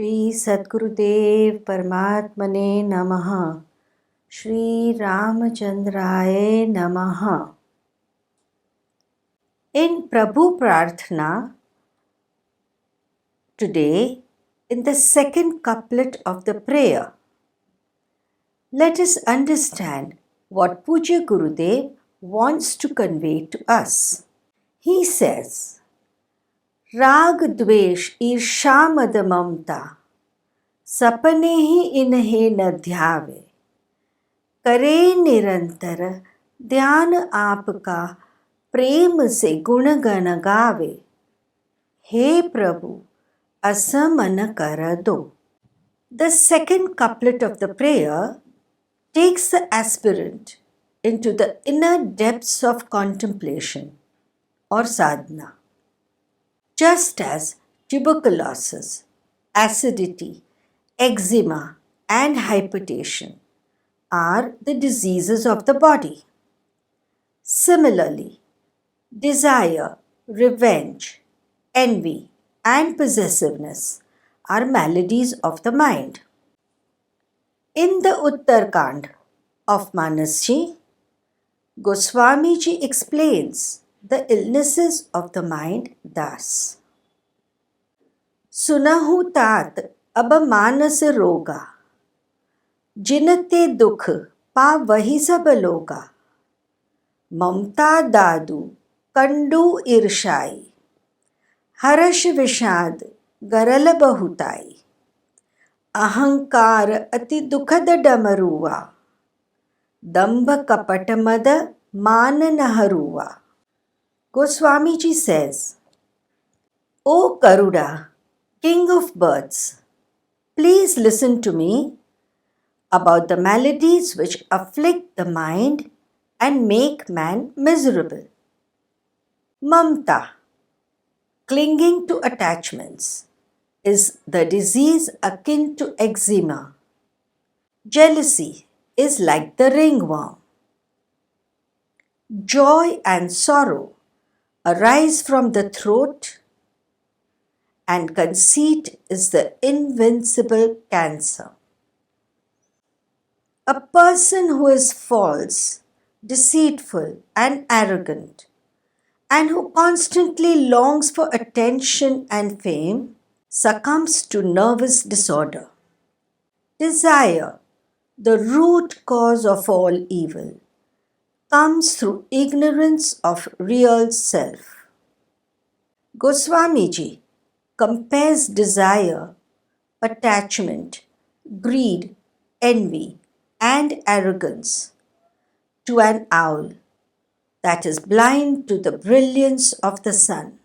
Shri Sadgurudev Paramatmane Namaha. Shri Ramachandraya Namaha. In Prabhu Prarthana, today, in the second couplet of the prayer, let us understand what Pujya Gurudev wants to convey to us. He says, Rag Dvesh Irsha Mad Mamta Sapane hi inhe न ध्यावे करे निरंतर ध्यान आपका प्रेम से गुण गण गावे हे प्रभु Asa Mann Kar Do. The second couplet of the prayer takes the aspirant into the inner depths of contemplation or sadhana. Just as tuberculosis, acidity, eczema and hypertension are the diseases of the body. Similarly, desire, revenge, envy and possessiveness are maladies of the mind. In the Uttarkand of Manasji, Goswamiji explains the illnesses of the mind thus. Sunahu tat ab manas roga, jinate dukh pa vahi sab loga, mamta dadu kandu irshai, हर्ष विषाद गरल बहुताई अहंकार अति दुखद डमरुआ दंभ कपट मद मान नहरुआ. Goswamiji says, O Garuda, king of birds, please listen to me about the maladies which afflict the mind and make man miserable. Mamta, clinging to attachments, is the disease akin to eczema. Jealousy is like the ringworm. Joy and sorrow arise from the throat, and conceit is the invincible cancer. A person who is false, deceitful, and arrogant, and who constantly longs for attention and fame, succumbs to nervous disorder. Desire, the root cause of all evil, comes through ignorance of real self. Goswamiji compares desire, attachment, greed, envy, and arrogance to an owl that is blind to the brilliance of the sun.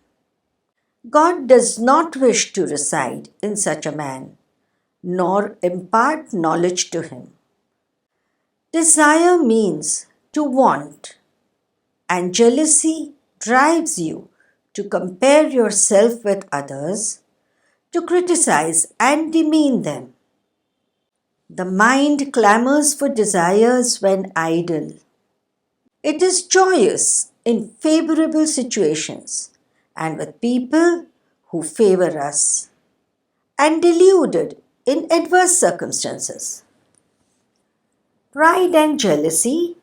God does not wish to reside in such a man, nor impart knowledge to him. Desire means to want, and jealousy drives you to compare yourself with others, to criticize and demean them. The mind clamors for desires when idle. It is joyous in favorable situations and with people who favor us, and deluded in adverse circumstances. Pride and jealousy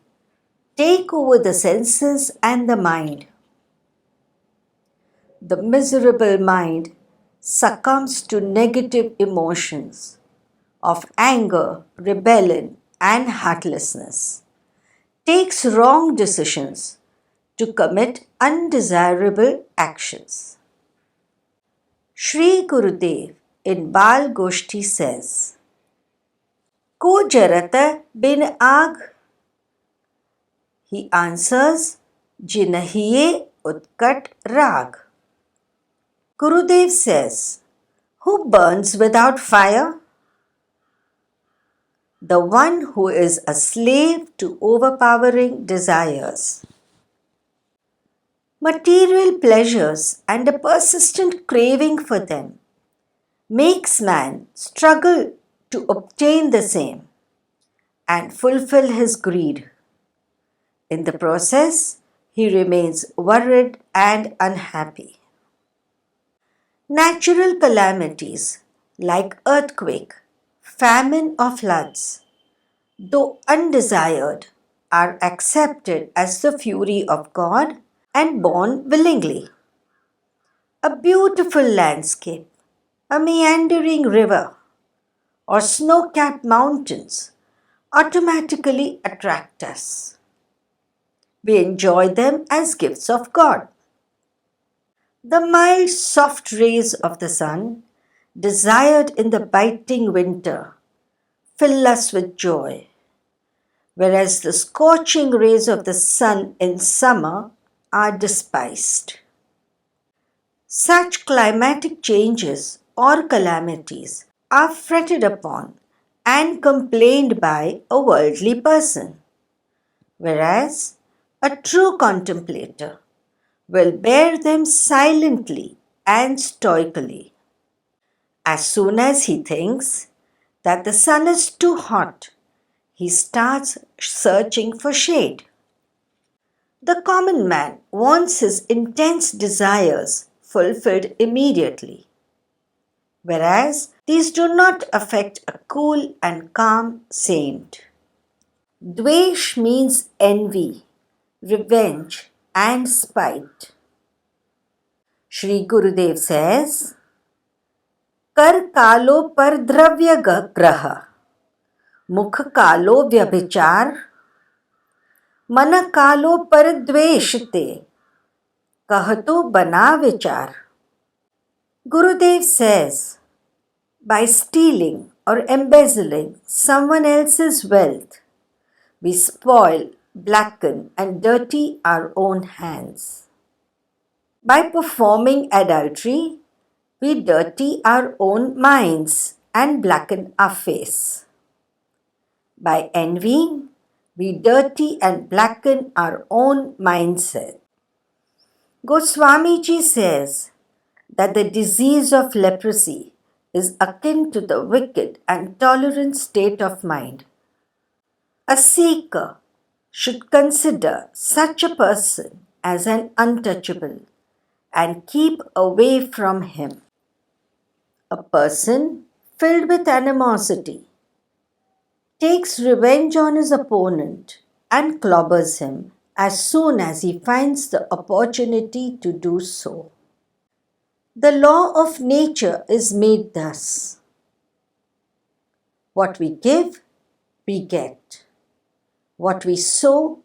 take over the senses and the mind. The miserable mind succumbs to negative emotions of anger, rebellion, and heartlessness, takes wrong decisions to commit undesirable actions. Shri Gurudev in Bal Goshti says, Ko jarata bin aag? He answers, Jinahiye utkat rag. Gurudev says, Who burns without fire? The one who is a slave to overpowering desires. Material pleasures and a persistent craving for them makes man struggle to obtain the same and fulfill his greed. In the process, he remains worried and unhappy. Natural calamities like earthquake, famine or floods, though undesired, are accepted as the fury of God and borne willingly. A beautiful landscape, a meandering river, or snow-capped mountains automatically attract us. We enjoy them as gifts of God. The mild, soft rays of the sun, desired in the biting winter, fill us with joy, whereas the scorching rays of the sun in summer are despised. Such climatic changes or calamities are fretted upon and complained by a worldly person, whereas a true contemplator will bear them silently and stoically. As soon as he thinks that the sun is too hot, he starts searching for shade. The common man wants his intense desires fulfilled immediately, whereas these do not affect a cool and calm saint. Dvesh means envy, revenge, and spite. Shri Gurudev says, कर कालो पर द्रव्य ग्रह, मुख कालो व्यभिचार, मन कालो पर द्वेष ते, कहतो बना विचार. Gurudev says, by stealing or embezzling someone else's wealth, we spoil, blacken, and dirty our own hands. By performing adultery, we dirty our own minds and blacken our face. By envying, we dirty and blacken our own mindset. Goswamiji says that the disease of leprosy is akin to the wicked and tolerant state of mind. A seeker should consider such a person as an untouchable and keep away from him. A person filled with animosity takes revenge on his opponent and clobbers him as soon as he finds the opportunity to do so. The law of nature is made thus. What we give, we get. What we sow,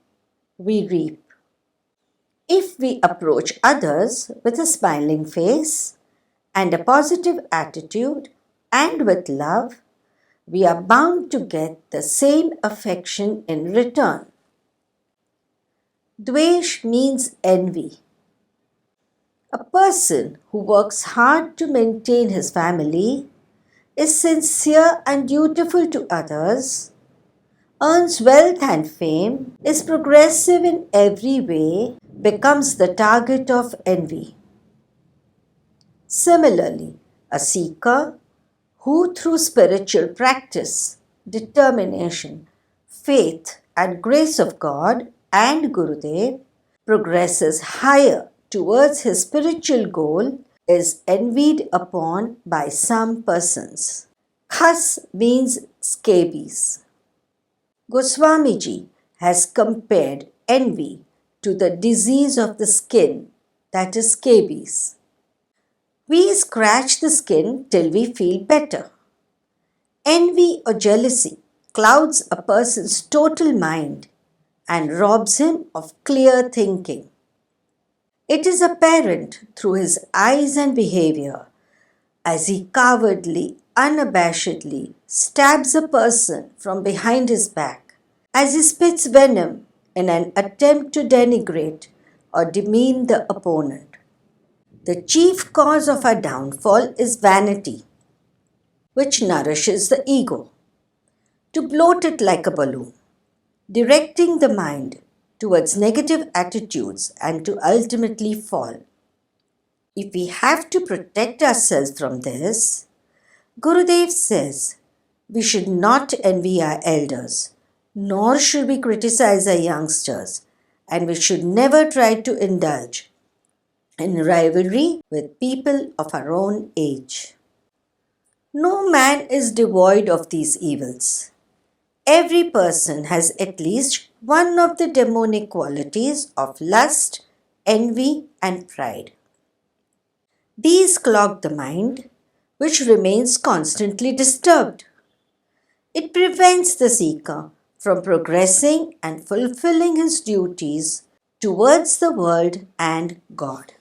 we reap. If we approach others with a smiling face and a positive attitude and with love, we are bound to get the same affection in return. Dvesh means envy. A person who works hard to maintain his family, is sincere and dutiful to others, earns wealth and fame, is progressive in every way, becomes the target of envy. Similarly, a seeker who through spiritual practice, determination, faith and grace of God and Gurudev progresses higher towards his spiritual goal is envied upon by some persons. Khas means scabies. Goswamiji has compared envy to the disease of the skin, that is scabies. We scratch the skin till we feel better. Envy or jealousy clouds a person's total mind and robs him of clear thinking. It is apparent through his eyes and behavior as he cowardly, unabashedly stabs a person from behind his back, as he spits venom in an attempt to denigrate or demean the opponent. The chief cause of our downfall is vanity, which nourishes the ego, to bloat it like a balloon, directing the mind towards negative attitudes and to ultimately fall. If we have to protect ourselves from this, Gurudev says we should not envy our elders, nor should we criticize our youngsters, and we should never try to indulge in rivalry with people of our own age. No man is devoid of these evils. Every person has at least one of the demonic qualities of lust, envy, and pride. These clog the mind, which remains constantly disturbed. It prevents the seeker from progressing and fulfilling his duties towards the world and God.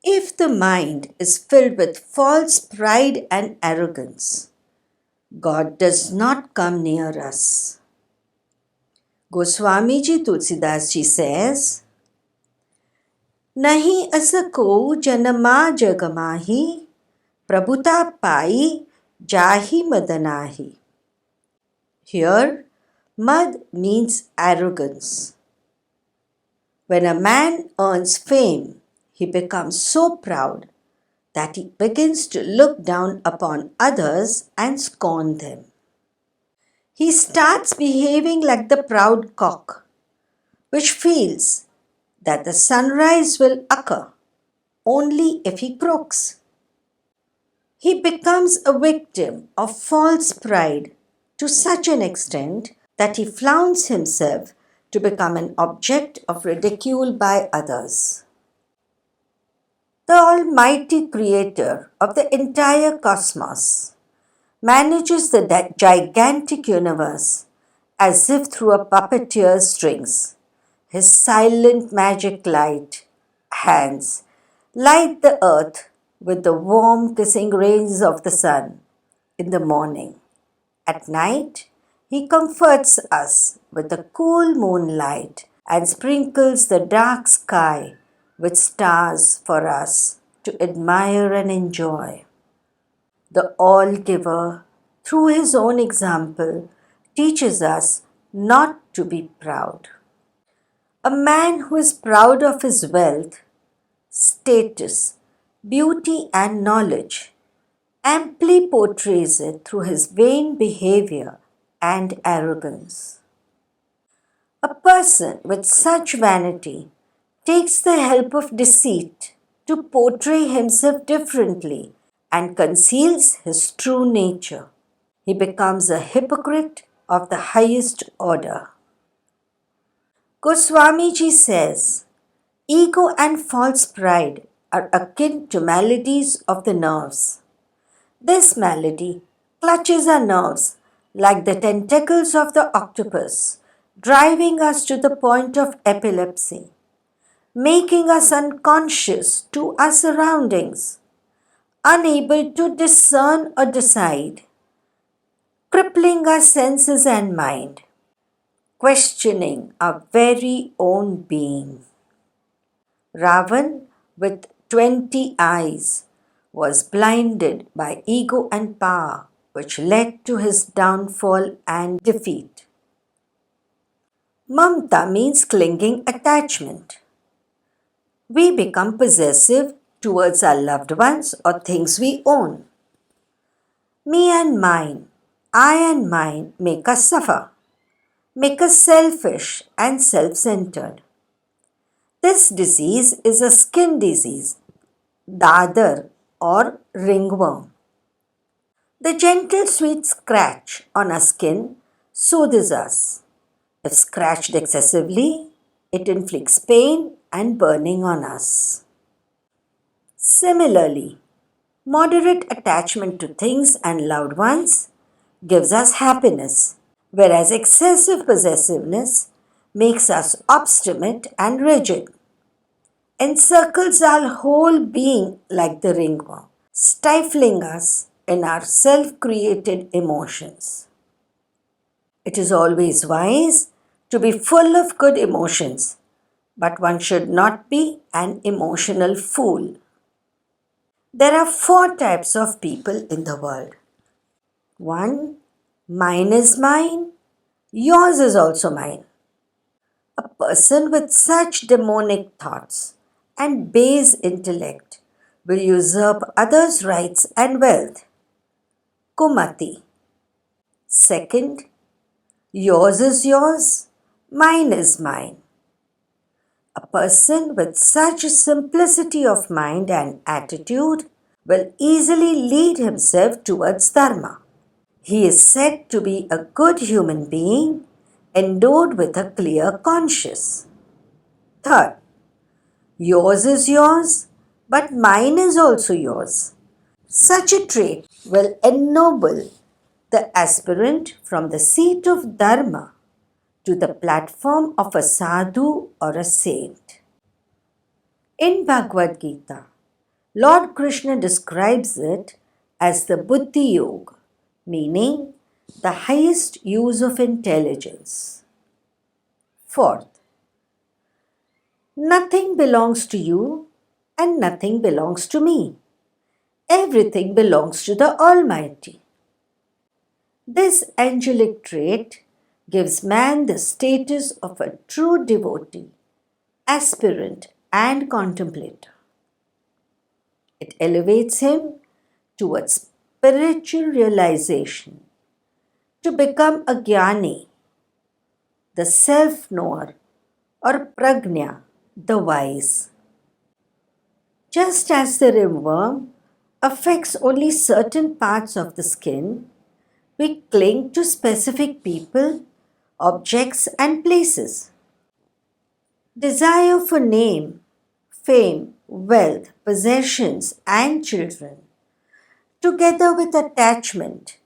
If the mind is filled with false pride and arrogance, God does not come near us. Goswamiji Tulsidas Ji says, Nahi asako janama jagamahi, prabhuta pai jahi madanahi. Here, mad means arrogance. When a man earns fame, he becomes so proud that he begins to look down upon others and scorn them. He starts behaving like the proud cock, which feels that the sunrise will occur only if he croaks. He becomes a victim of false pride to such an extent that he flaunts himself to become an object of ridicule by others. The Almighty Creator of the entire cosmos manages the gigantic universe as if through a puppeteer's strings. His silent magic hands light the earth with the warm kissing rays of the sun in the morning. At night, he comforts us with the cool moonlight and sprinkles the dark sky with stars for us to admire and enjoy. The All-Giver, through his own example, teaches us not to be proud. A man who is proud of his wealth, status, beauty and knowledge amply portrays it through his vain behavior and arrogance. A person with such vanity takes the help of deceit to portray himself differently and conceals his true nature. He becomes a hypocrite of the highest order. Goswamiji says, ego and false pride are akin to maladies of the nerves. This malady clutches our nerves like the tentacles of the octopus, driving us to the point of epilepsy, making us unconscious to our surroundings, unable to discern or decide, crippling our senses and mind, questioning our very own being. Ravan, with 20 eyes, was blinded by ego and power, which led to his downfall and defeat. Mamta means clinging attachment. We become possessive towards our loved ones or things we own. Me and mine, I and mine make us suffer, make us selfish and self-centered. This disease is a skin disease, dadar or ringworm. The gentle sweet scratch on our skin soothes us. If scratched excessively, it inflicts pain and burning on us. Similarly, moderate attachment to things and loved ones gives us happiness, whereas excessive possessiveness makes us obstinate and rigid, encircles our whole being like the ringworm, stifling us in our self-created emotions. It is always wise to be full of good emotions, but one should not be an emotional fool. There are 4 types of people in the world. 1. Mine is mine, yours is also mine. A person with such demonic thoughts and base intellect will usurp others' rights and wealth. Kumati. 2. Yours is yours, mine is mine. A person with such simplicity of mind and attitude will easily lead himself towards dharma. He is said to be a good human being endowed with a clear conscience. Third, yours is yours, but mine is also yours. Such a trait will ennoble the aspirant from the seat of dharma to the platform of a sadhu or a saint. In Bhagavad Gita, Lord Krishna describes it as the Buddhi Yoga, meaning the highest use of intelligence. Fourth, nothing belongs to you and nothing belongs to me. Everything belongs to the Almighty. This angelic trait gives man the status of a true devotee, aspirant, and contemplator. It elevates him towards spiritual realization, to become a jnani, the self-knower, or prajna, the wise. Just as the ringworm affects only certain parts of the skin, we cling to specific people, objects, and places. Desire for name, fame, wealth, possessions, and children, together with attachment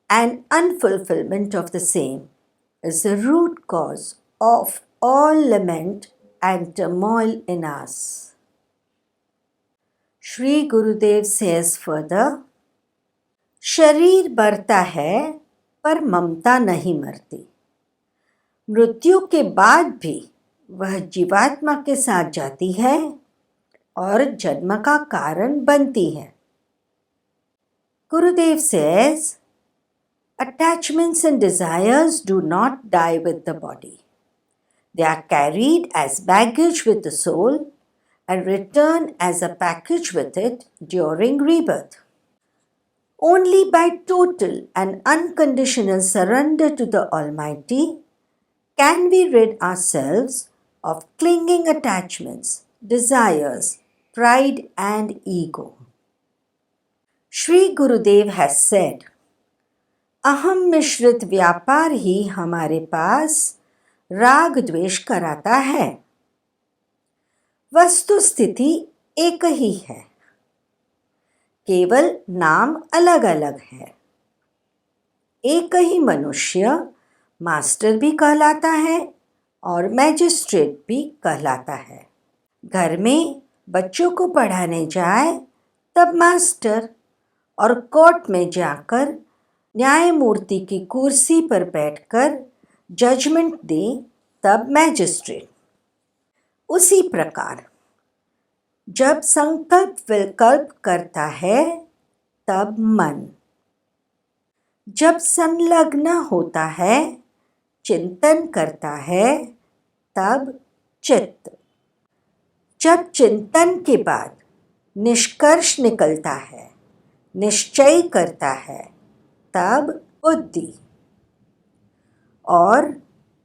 and unfulfillment of the same, is the root cause of all lament and turmoil in us. Shri Gurudev says further, शरीर मरता है पर ममता नहीं मरती. मृत्यु के बाद भी वह जीवात्मा के साथ जाती है और जन्म का कारण बनती है. Gurudev says, attachments and desires do not die with the body. They are carried as baggage with the soul and return as a package with it during rebirth. Only by total and unconditional surrender to the Almighty can we rid ourselves of clinging attachments, desires, pride, and ego. Shri Gurudev has said, अहम मिश्रित व्यापार ही हमारे पास राग द्वेष कराता है. वस्तु स्थिति एक ही है, केवल नाम अलग अलग है. एक ही मनुष्य मास्टर भी कहलाता है और मैजिस्ट्रेट भी कहलाता है. घर में बच्चों को पढ़ाने जाए तब मास्टर, और कोर्ट में जाकर न्यायमूर्ति की कुर्सी पर बैठकर जजमेंट दे तब मैजिस्ट्रेट. उसी प्रकार जब संकल्प विकल्प करता है तब मन, जब संलग्न होता है, चिंतन करता है तब चित्त, जब चिंतन के बाद निष्कर्ष निकलता है, निश्चय करता है तब बुद्धि, और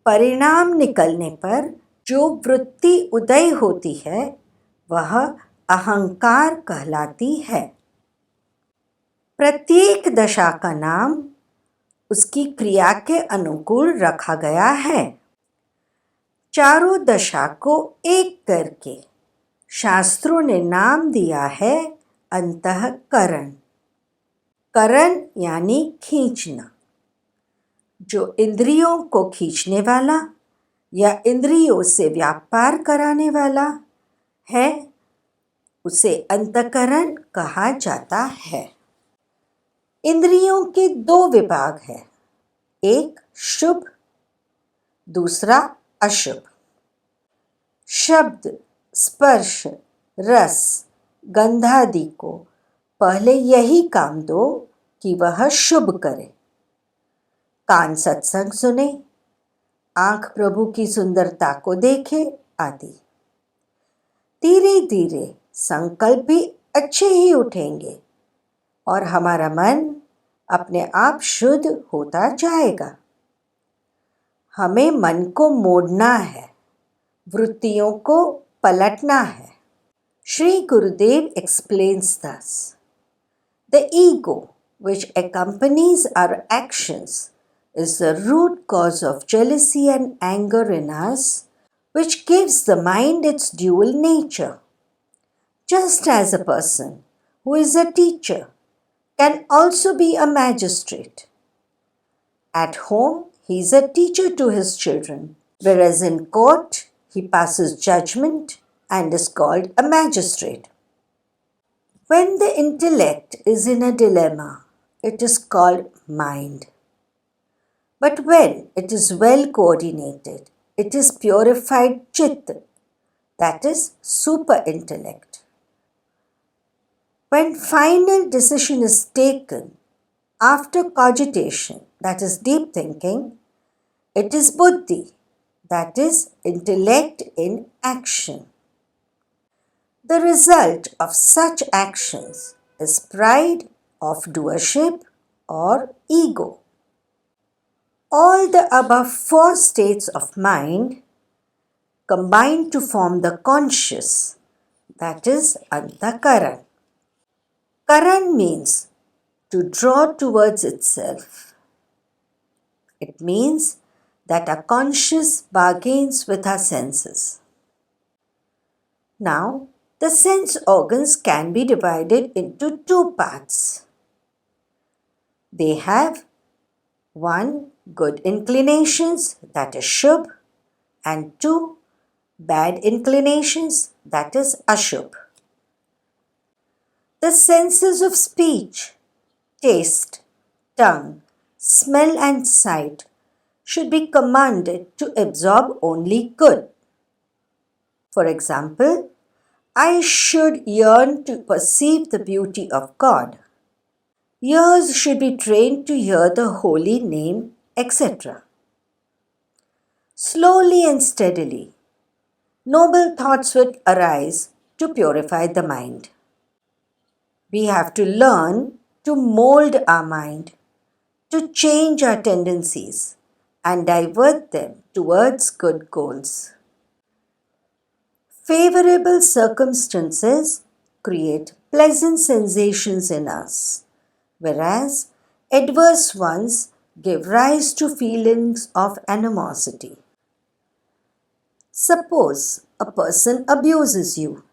परिणाम निकलने पर जो वृत्ति उदय होती है वह अहंकार कहलाती है. प्रत्येक दशा का नाम उसकी क्रिया के अनुकूल रखा गया है. चारों दशा को एक करके शास्त्रों ने नाम दिया है अंतःकरण. करण यानी खींचना. जो इंद्रियों को खींचने वाला या इंद्रियों से व्यापार कराने वाला है उसे अंतःकरण कहा जाता है. इंद्रियों के दो विभाग हैं, एक शुभ, दूसरा अशुभ. शब्द, स्पर्श, रस, गंधादि को पहले यही काम दो कि वह शुभ करे. कान सत्संग सुने, आंख प्रभु की सुंदरता को देखे आदि. धीरे धीरे संकल्प भी अच्छे ही उठेंगे और हमारा मन अपने आप शुद्ध होता जाएगा. हमें मन को मोड़ना है, वृत्तियों को पलटना है. Shri Gurudev explains thus, The ego, which accompanies our actions, is the root cause of jealousy and anger in us, which gives the mind its dual nature. Just as a person who is a teacher can also be a magistrate. At home, he is a teacher to his children, whereas in court, he passes judgment and is called a magistrate. When the intellect is in a dilemma, it is called mind. But when it is well coordinated, it is purified chit, that is super intellect. When final decision is taken after cogitation, that is deep thinking, it is buddhi, that is intellect in action. The result of such actions is pride of doership or ego. All the above four states of mind combine to form the conscious, that is antakaran. Karan means to draw towards itself. It means that our conscious bargains with our senses. Now, the sense organs can be divided into two parts. They have 1. Good inclinations, that is Shubh, and 2. Bad inclinations, that is Ashubh. The senses of speech, taste, tongue, smell and sight should be commanded to absorb only good. For example, I should yearn to perceive the beauty of God. Ears should be trained to hear the holy name, etc. Slowly and steadily, noble thoughts will arise to purify the mind. We have to learn to mold our mind, to change our tendencies and divert them towards good goals. Favorable circumstances create pleasant sensations in us, whereas adverse ones give rise to feelings of animosity. Suppose a person abuses you.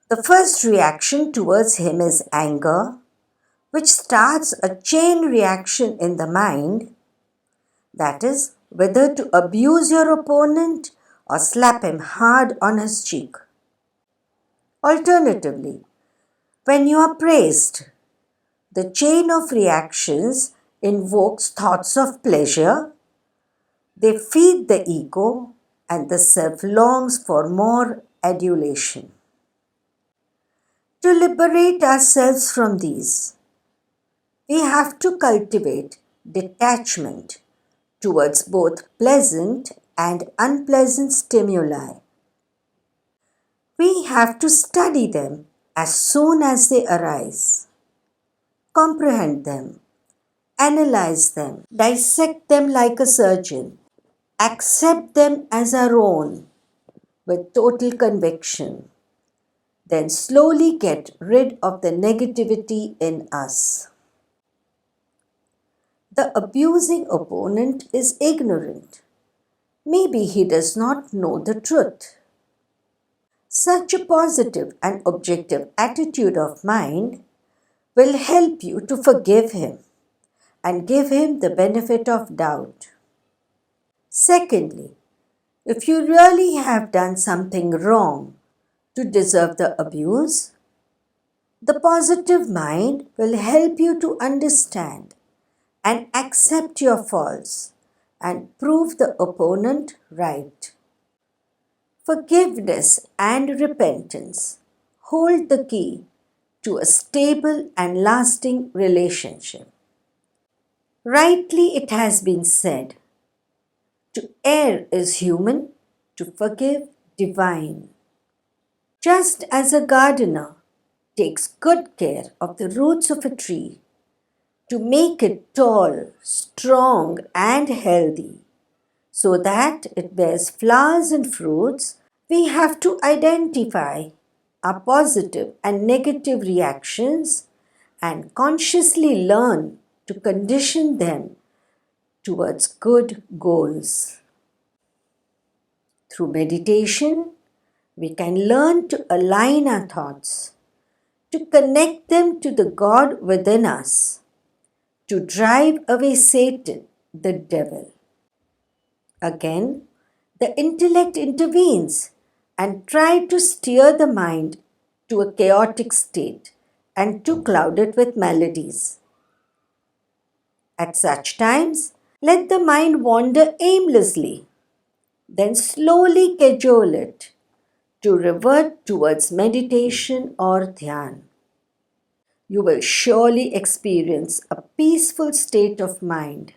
The first reaction towards him is anger, which starts a chain reaction in the mind, that is, whether to abuse your opponent or slap him hard on his cheek. Alternatively, when you are praised, the chain of reactions invokes thoughts of pleasure. They feed the ego and the self longs for more adulation. To liberate ourselves from these, we have to cultivate detachment towards both pleasant and unpleasant stimuli. We have to study them as soon as they arise, comprehend them, analyze them, dissect them like a surgeon, accept them as our own with total conviction, then slowly get rid of the negativity in us. The abusing opponent is ignorant. Maybe he does not know the truth. Such a positive and objective attitude of mind will help you to forgive him and give him the benefit of doubt. Secondly, if you really have done something wrong to deserve the abuse, the positive mind will help you to understand and accept your faults and prove the opponent right. Forgiveness and repentance hold the key to a stable and lasting relationship. Rightly it has been said, to err is human, to forgive divine. Just as a gardener takes good care of the roots of a tree to make it tall, strong and healthy, so that it bears flowers and fruits, we have to identify our positive and negative reactions and consciously learn to condition them towards good goals. Through meditation, we can learn to align our thoughts, to connect them to the God within us, to drive away Satan, the devil. Again, the intellect intervenes and tries to steer the mind to a chaotic state and to cloud it with maladies. At such times, let the mind wander aimlessly, then slowly cajole it to revert towards meditation or dhyan. You will surely experience a peaceful state of mind,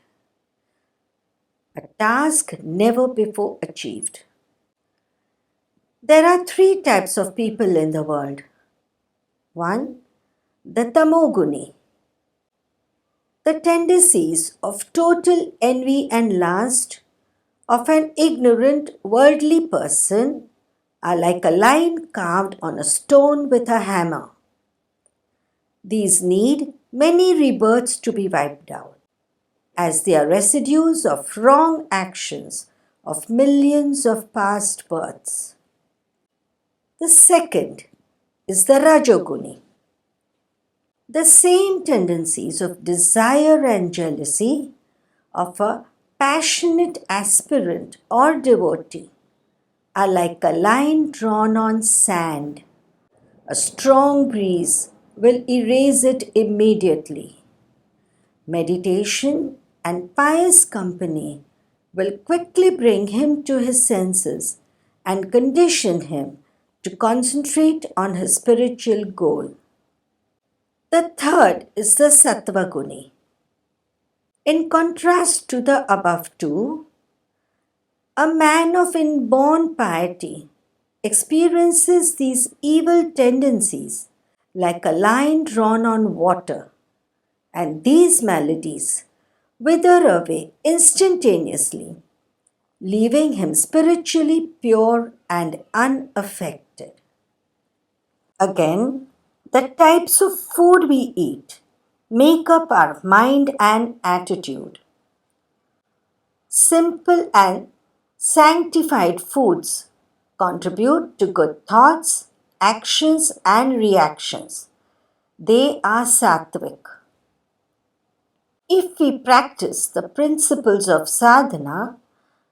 a task never before achieved. There are 3 types of people in the world. 1. The tamoguni. The tendencies of total envy and lust of an ignorant worldly person are like a line carved on a stone with a hammer. These need many rebirths to be wiped out, as they are residues of wrong actions of millions of past births. The second is the rajoguni. The same tendencies of desire and jealousy of a passionate aspirant or devotee are like a line drawn on sand. A strong breeze will erase it immediately. Meditation and pious company will quickly bring him to his senses and condition him to concentrate on his spiritual goal. The third is the sattva-guni. In contrast to the above 2, a man of inborn piety experiences these evil tendencies like a line drawn on water, and these maladies wither away instantaneously, leaving him spiritually pure and unaffected. Again, the types of food we eat make up our mind and attitude. Simple and sanctified foods contribute to good thoughts, actions, and reactions. They are sattvic. If we practice the principles of sadhana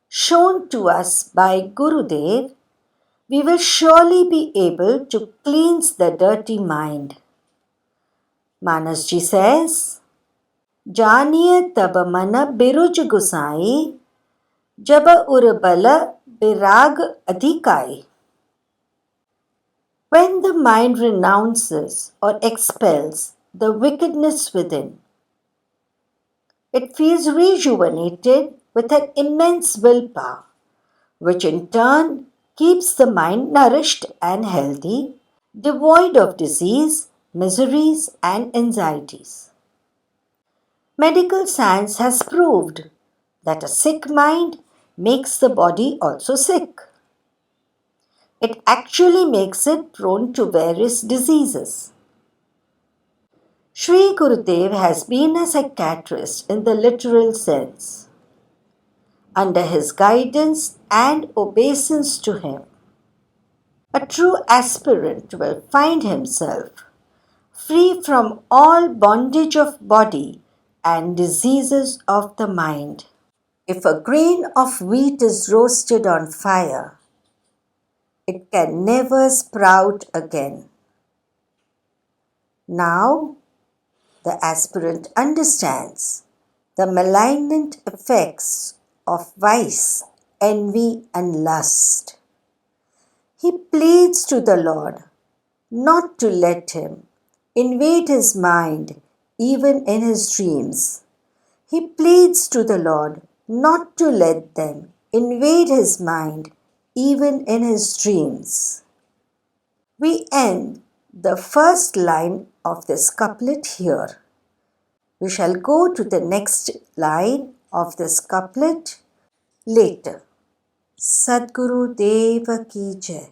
shown to us by Gurudev, we will surely be able to cleanse the dirty mind. Manasji says, Janiye tab mana biruj gusai, jab urbala birag adhikai. When the mind renounces or expels the wickedness within, it feels rejuvenated with an immense willpower, which in turn keeps the mind nourished and healthy, devoid of disease, miseries, and anxieties. Medical science has proved that a sick mind makes the body also sick. It actually makes it prone to various diseases. Sri Gurudev has been a psychiatrist in the literal sense. Under his guidance and obeisance to him, a true aspirant will find himself free from all bondage of body and diseases of the mind. If a grain of wheat is roasted on fire, it can never sprout again. Now, the aspirant understands the malignant effects of vice, envy, and lust. He pleads to the Lord not to let him invade his mind even in his dreams. He pleads to the Lord not to let them invade his mind even in his dreams. We end the first line of this couplet here. We shall go to the next line of this couplet later. Sadgurudev ki jai.